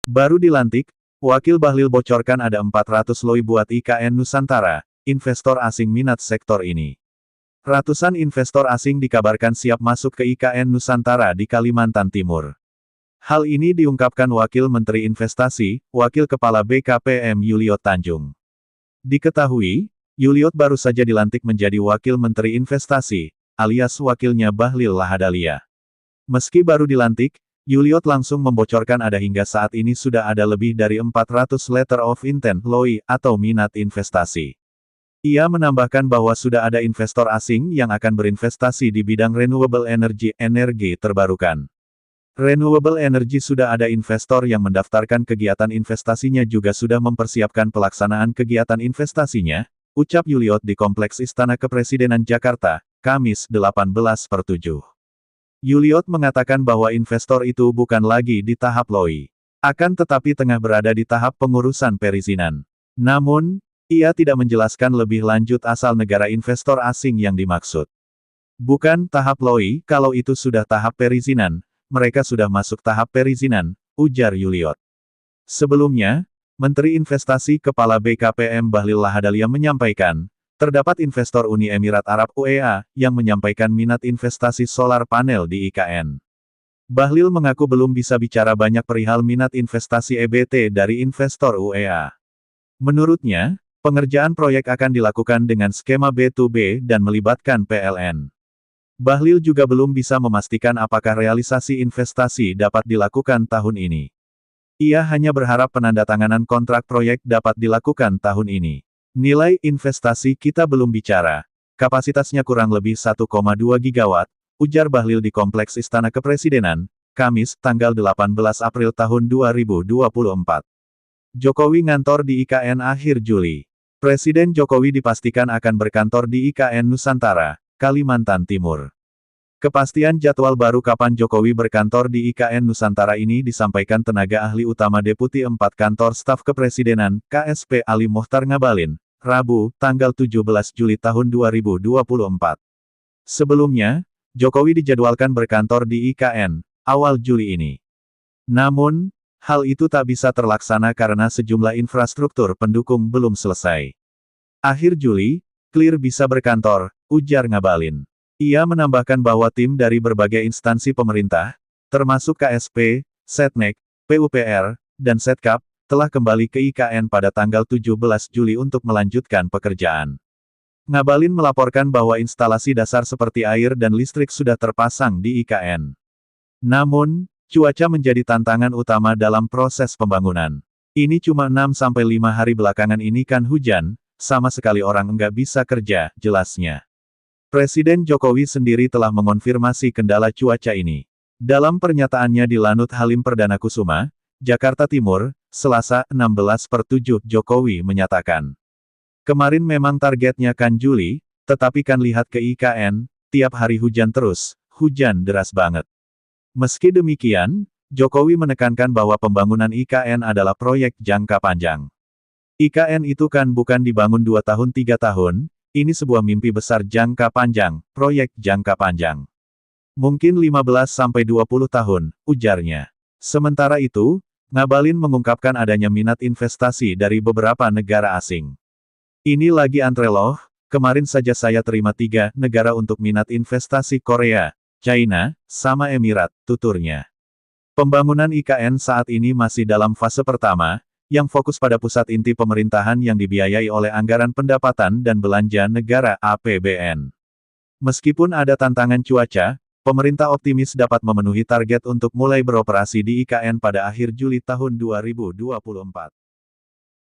Baru dilantik, Wakil Bahlil bocorkan ada 400 LOI buat IKN Nusantara, investor asing minat sektor ini. Ratusan investor asing dikabarkan siap masuk ke IKN Nusantara di Kalimantan Timur. Hal ini diungkapkan Wakil Menteri Investasi, Wakil Kepala BKPM Yuliot Tanjung. Diketahui, Yuliot baru saja dilantik menjadi Wakil Menteri Investasi, alias wakilnya Bahlil Lahadalia. Meski baru dilantik, Yuliot langsung membocorkan ada hingga saat ini sudah ada lebih dari 400 letter of intent LOI atau minat investasi. Ia menambahkan bahwa sudah ada investor asing yang akan berinvestasi di bidang renewable energy, energi terbarukan. Renewable energy sudah ada investor yang mendaftarkan kegiatan investasinya juga sudah mempersiapkan pelaksanaan kegiatan investasinya, ucap Yuliot di Kompleks Istana Kepresidenan Jakarta, Kamis 18/7. Yuliot mengatakan bahwa investor itu bukan lagi di tahap LOI, akan tetapi tengah berada di tahap pengurusan perizinan. Namun, ia tidak menjelaskan lebih lanjut asal negara investor asing yang dimaksud. Bukan tahap LOI, kalau itu sudah tahap perizinan, mereka sudah masuk tahap perizinan, ujar Yuliot. Sebelumnya, Menteri Investasi Kepala BKPM Bahlil Lahadalia menyampaikan, terdapat investor Uni Emirat Arab UEA, yang menyampaikan minat investasi solar panel di IKN. Bahlil mengaku belum bisa bicara banyak perihal minat investasi EBT dari investor UEA. Menurutnya, pengerjaan proyek akan dilakukan dengan skema B2B dan melibatkan PLN. Bahlil juga belum bisa memastikan apakah realisasi investasi dapat dilakukan tahun ini. Ia hanya berharap penandatanganan kontrak proyek dapat dilakukan tahun ini. Nilai investasi kita belum bicara. Kapasitasnya kurang lebih 1,2 gigawatt, ujar Bahlil di Kompleks Istana Kepresidenan, Kamis, tanggal 18 April tahun 2024. Jokowi ngantor di IKN akhir Juli. Presiden Jokowi dipastikan akan berkantor di IKN Nusantara, Kalimantan Timur. Kepastian jadwal baru kapan Jokowi berkantor di IKN Nusantara ini disampaikan tenaga ahli utama Deputi 4 Kantor Staf Kepresidenan, KSP Ali Mokhtar Ngabalin, Rabu, tanggal 17 Juli tahun 2024. Sebelumnya, Jokowi dijadwalkan berkantor di IKN, awal Juli ini. Namun, hal itu tak bisa terlaksana karena sejumlah infrastruktur pendukung belum selesai. Akhir Juli, clear bisa berkantor, ujar Ngabalin. Ia menambahkan bahwa tim dari berbagai instansi pemerintah, termasuk KSP, Setnek, PUPR, dan Setkap, telah kembali ke IKN pada tanggal 17 Juli untuk melanjutkan pekerjaan. Ngabalin melaporkan bahwa instalasi dasar seperti air dan listrik sudah terpasang di IKN. Namun, cuaca menjadi tantangan utama dalam proses pembangunan. Ini cuma 6-5 hari belakangan ini kan hujan, sama sekali orang enggak bisa kerja, jelasnya. Presiden Jokowi sendiri telah mengonfirmasi kendala cuaca ini. Dalam pernyataannya di Lanut Halim Perdana Kusuma, Jakarta Timur, Selasa, 16/7, Jokowi menyatakan. Kemarin memang targetnya kan Juli, tetapi kan lihat ke IKN, tiap hari hujan terus, hujan deras banget. Meski demikian, Jokowi menekankan bahwa pembangunan IKN adalah proyek jangka panjang. IKN itu kan bukan dibangun 2 tahun 3 tahun, ini sebuah mimpi besar jangka panjang, proyek jangka panjang. Mungkin 15-20 tahun, ujarnya. Sementara itu, Ngabalin mengungkapkan adanya minat investasi dari beberapa negara asing. Ini lagi antre loh, kemarin saja saya terima 3 negara untuk minat investasi Korea, China, sama Emirat, tuturnya. Pembangunan IKN saat ini masih dalam fase pertama, yang fokus pada pusat inti pemerintahan yang dibiayai oleh Anggaran Pendapatan dan Belanja Negara (APBN). Meskipun ada tantangan cuaca, pemerintah optimis dapat memenuhi target untuk mulai beroperasi di IKN pada akhir Juli tahun 2024.